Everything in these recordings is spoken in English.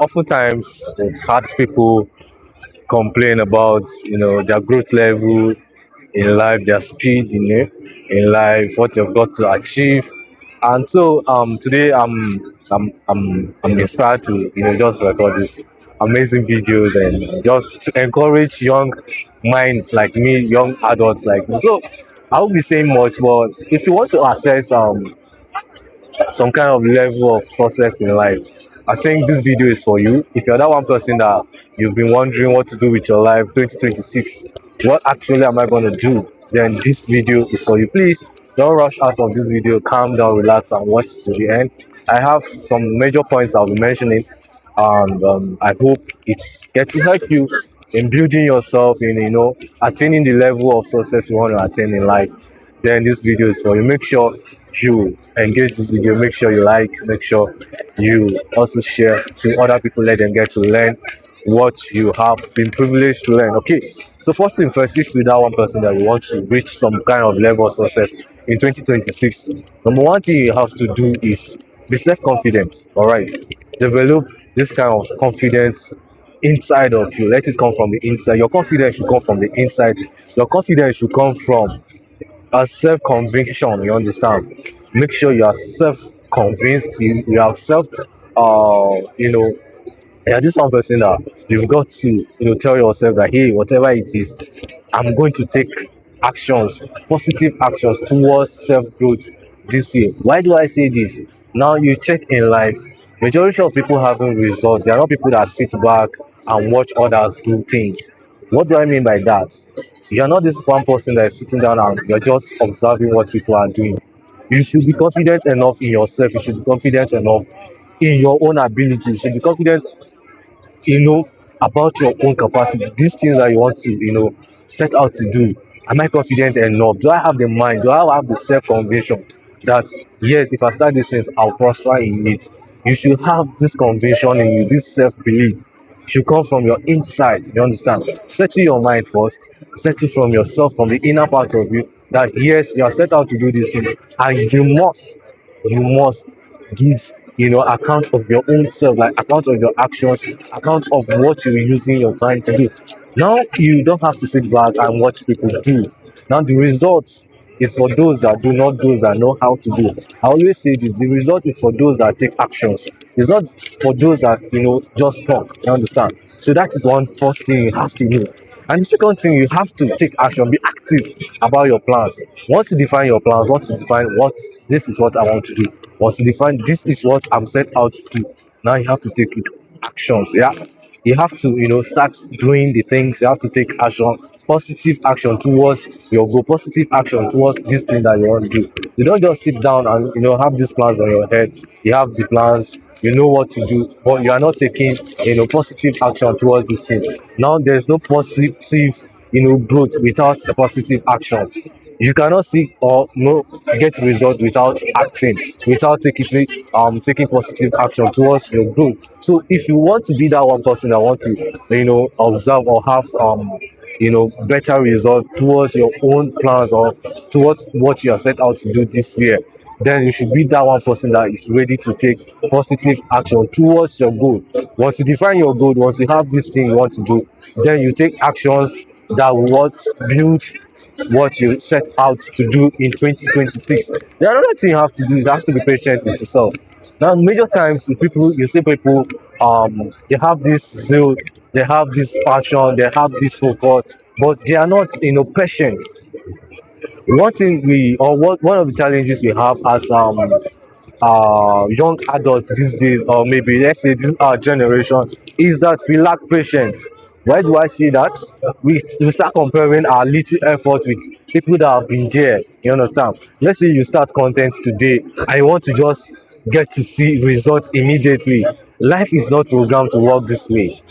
Oftentimes, we've had people complain about their growth level in life, their speed in life, what you've got to achieve. And so today I'm inspired to just record this amazing videos and just to encourage young minds like me, young adults like me. So I won't be saying much, but if you want to access some kind of level of success in life, I think this video is for you. If you're that one person that you've been wondering what to do with your life 2026, what actually am I going to do, then this video is for you. Please don't rush out of this video. Calm down, relax, and watch to the end. I have some major points I'll be mentioning, and I hope it's get to help you in building yourself in attaining the level of success you want to attain in life. Then this video is for you. Make sure you engage this video, make sure you like, make sure you also share to other people, let them get to learn what you have been privileged to learn. Okay, so first thing first, if you're that one person that you want to reach some kind of level of success in 2026, number one thing you have to do is be self-confident. All right, develop this kind of confidence inside of you. Let it come from the inside. Your confidence should come from the inside. Your confidence should come from a self-conviction. You understand? Make sure you are self-convinced. You have self you know you're this one person that you've got to tell yourself that, hey, whatever it is, I'm going to take actions, positive actions towards self-growth this year. Why do I say this? Now you check in life, majority of people having results, they are not people that sit back and watch others do things. What do I mean by that? You're not this one person that is sitting down and you're just observing what people are doing. You should be confident enough in yourself. You should be confident enough in your own ability. You should be confident, about your own capacity. These things that you want to, set out to do. Am I confident enough? Do I have the mind? Do I have the self-conviction that, yes, if I start these things, I'll prosper in it? You should have this conviction in you, this self-belief should come from your inside. You understand? Settle your mind first. Settle from yourself, from the inner part of you, that yes, you are set out to do this thing, and you must give account of your own self, like account of your actions, account of what you're using your time to do. Now you don't have to sit back and watch people do. Now the results is for those that do, not those that know how to do. I always say this: the result is for those that take actions. It's not for those that just talk. You understand? So that is one first thing you have to do. And the second thing, you have to take action, be active about your plans. Once you define your plans, once you define what this is what I want to do, once you define this is what I'm set out to do, now you have to take it actions. Yeah. You have to, start doing the things. You have to take action, positive action towards your goal, positive action towards this thing that you want to do. You don't just sit down and have these plans on your head. You have the plans, you know what to do, but you are not taking positive action towards this thing. Now there's no positive growth without a positive action. You cannot see or no get result without acting, without taking positive action towards your growth. So if you want to be that one person that want to observe or have better result towards your own plans or towards what you are set out to do this year, then you should be that one person that is ready to take positive action towards your goal. Once you define your goal, once you have this thing you want to do, then you take actions that will build what you set out to do in 2026. The another thing you have to do is you have to be patient with yourself. Now, major times you see people they have this zeal, they have this passion, they have this focus, but they are not patient. One thing one of the challenges we have as young adults these days, or maybe let's say this our generation, is that we lack patience. Why do I say that? We start comparing our little effort with people that have been there. You understand? Let's say you start content today and you want to just get to see results immediately. Life is not programmed to work this way.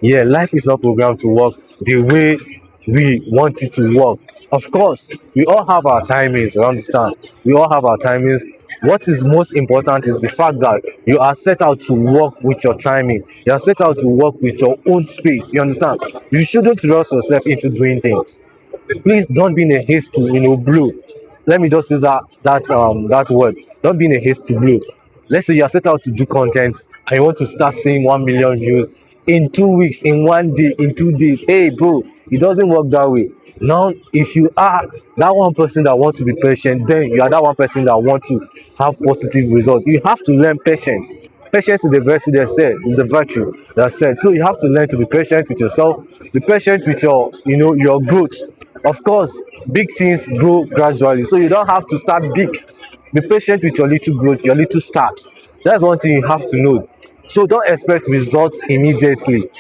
Yeah, life is not programmed to work the way we want it to work. Of course, we all have our timings, you understand? We all have our timings. What is most important is the fact that you are set out to work with your timing. You are set out to work with your own space. You understand? You shouldn't rush yourself into doing things. Please don't be in a haste to blow. Let me just use that word. Don't be in a haste to blow. let's say you are set out to do content and you want to start seeing 1 million views in 2 weeks, in 1 day, in 2 days. Hey bro, it doesn't work that way. Now if you are that one person that wants to be patient, then you are that one person that wants to have positive results. You have to learn patience. Patience is a virtue that said, is a virtue that said. So you have to learn to be patient with yourself, be patient with your, your growth. Of course, big things grow gradually, so you don't have to start big. Be patient with your little growth, your little steps. That's one thing you have to know. So don't expect results immediately.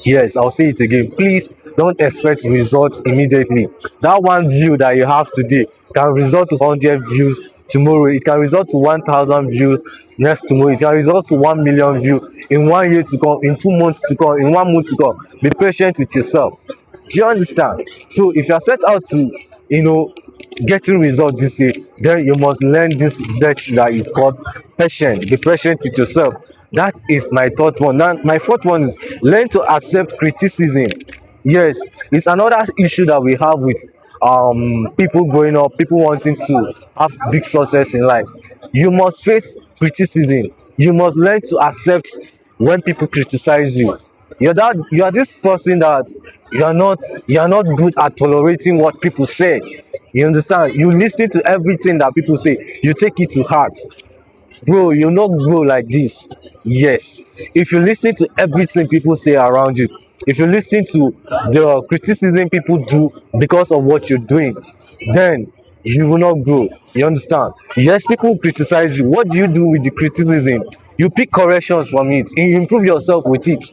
Yes, I'll say it again. Please don't expect results immediately. That one view that you have today can result to 100 views tomorrow. It can result to 1,000 views next tomorrow. It can result to 1 million views in 1 year to come, in 2 months to come, in 1 month to come. Be patient with yourself. Do you understand? So if you are set out to, getting results this year, then you must learn this virtue that is called patience. Be patient with yourself. That is my third one. Now my fourth one is learn to accept criticism. Yes, it's another issue that we have with people growing up, people wanting to have big success in life. You must face criticism. You must learn to accept when people criticize you. You are this person that you are not good at tolerating what people say. You understand? You listen to everything that people say, you take it to heart. Bro, you not grow like this. Yes, if you listen to everything people say around you, if you listen to the criticism people do because of what you're doing, then you will not grow. You understand? Yes, people criticize you. What do you do with the criticism? You pick corrections from it, you improve yourself with it.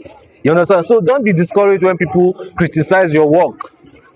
You understand? So don't be discouraged when people criticize your work.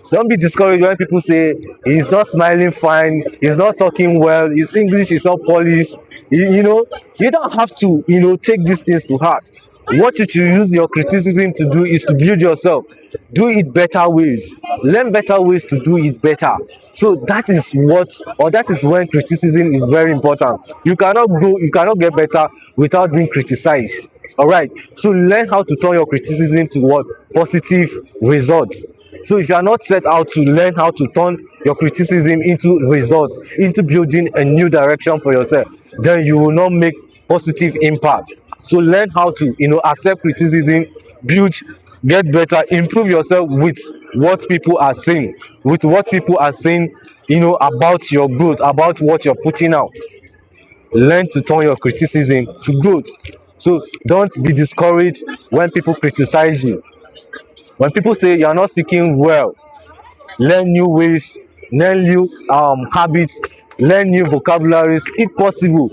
Don't be discouraged when people say he's not smiling fine, he's not talking well, his English is not polished. You don't have to, take these things to heart. What you should use your criticism to do is to build yourself. Do it better ways. Learn better ways to do it better. So that is when criticism is very important. You cannot grow, you cannot get better without being criticized. All right. So learn how to turn your criticism to what? Positive results. So if you are not set out to learn how to turn your criticism into results, into building a new direction for yourself, then you will not make positive impact. So learn how to, accept criticism, build, get better, improve yourself with what people are saying, about your growth, about what you're putting out. Learn to turn your criticism to growth. So don't be discouraged when people criticize you. When people say you're not speaking well, learn new ways, learn new habits, learn new vocabularies. If possible,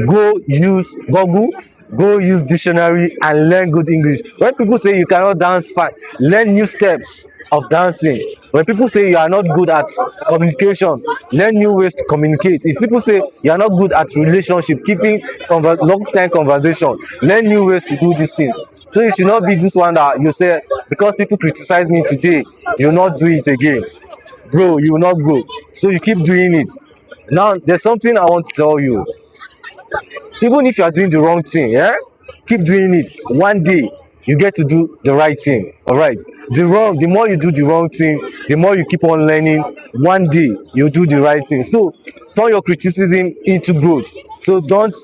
go use Google, go use dictionary and learn good English. When people say you cannot dance fine, learn new steps of dancing. When people say you are not good at communication, learn new ways to communicate. If people say you are not good at relationship, keeping long time conversation, learn new ways to do these things. So you should not be this one that you say because people criticize me today, you will not do it again. Bro, you will not grow. So you keep doing it. Now there's something I want to tell you. Even if you are doing the wrong thing, yeah, keep doing it. One day you get to do the right thing. All right. The more you do the wrong thing, the more you keep on learning. One day you do the right thing. So turn your criticism into growth. So don't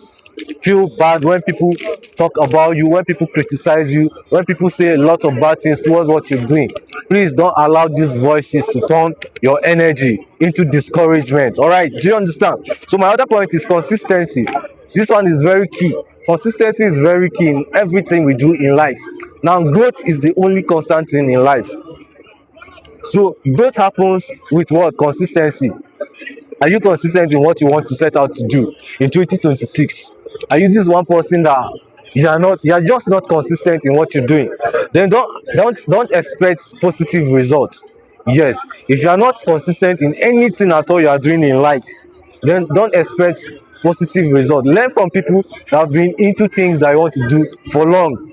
feel bad when people talk about you, when people criticize you, when people say a lot of bad things towards what you're doing. Please don't allow these voices to turn your energy into discouragement. All right, do you understand? So my other point is consistency. This one is very key. Consistency is very key in everything we do in life. Now growth is the only constant thing in life. So growth happens with what? Consistency. Are you consistent in what you want to set out to do in 2026? Are you this one person that you are just not consistent in what you're doing? Then don't expect positive results. Yes, if you are not consistent in anything at all you are doing in life, then don't expect positive results. Learn from people that have been into things that you want to do for long.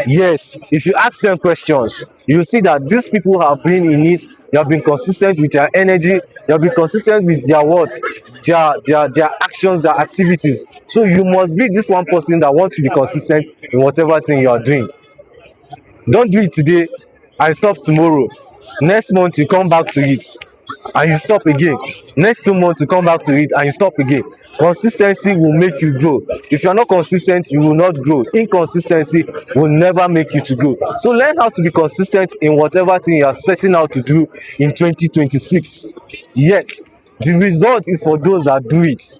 Yes, if you ask them questions, you see that these people have been in it. They have been consistent with their energy. They have been consistent with their words, their actions, their activities. So you must be this one person that wants to be consistent in whatever thing you are doing. Don't do it today and stop tomorrow. Next month you come back to it and you stop again. next 2 months you come back to it and you stop again. Consistency will make you grow. If you are not consistent, you will not grow. Inconsistency will never make you to grow. So learn how to be consistent in whatever thing you are setting out to do in 2026. Yes, the result is for those that do it,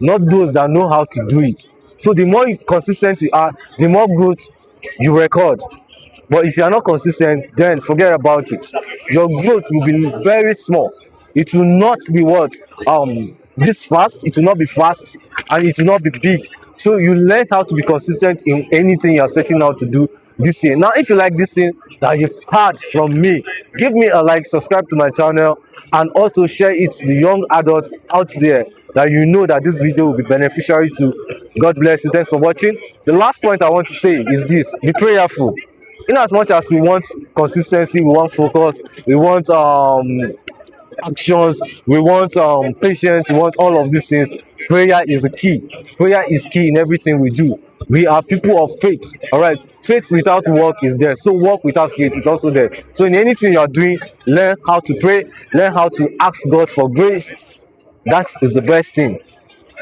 not those that know how to do it. So the more consistent you are, the more growth you record. But if you are not consistent, then forget about it. Your growth will be very small. It will not be what this fast. It will not be fast, and it will not be big. So you learn how to be consistent in anything you are setting out to do this year. Now, if you like this thing that you've heard from me, give me a like, subscribe to my channel, and also share it to the young adults out there that you know that this video will be beneficiary to. God bless you. Thanks for watching. The last point I want to say is this: be prayerful. In as much as we want consistency, we want focus, we want actions, we want patience, we want all of these things. Prayer is the key. Prayer is key in everything we do. We are people of faith. All right, faith without work is there, so work without faith is also there. So in anything you are doing, learn how to pray, learn how to ask God for grace. That is the best thing,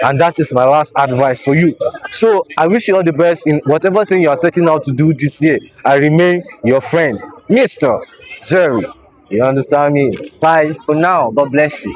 and that is my last advice for you. So I wish you all the best in whatever thing you are setting out to do this year. I remain your friend, Mr. Serie. You understand me? Bye for now. God bless you.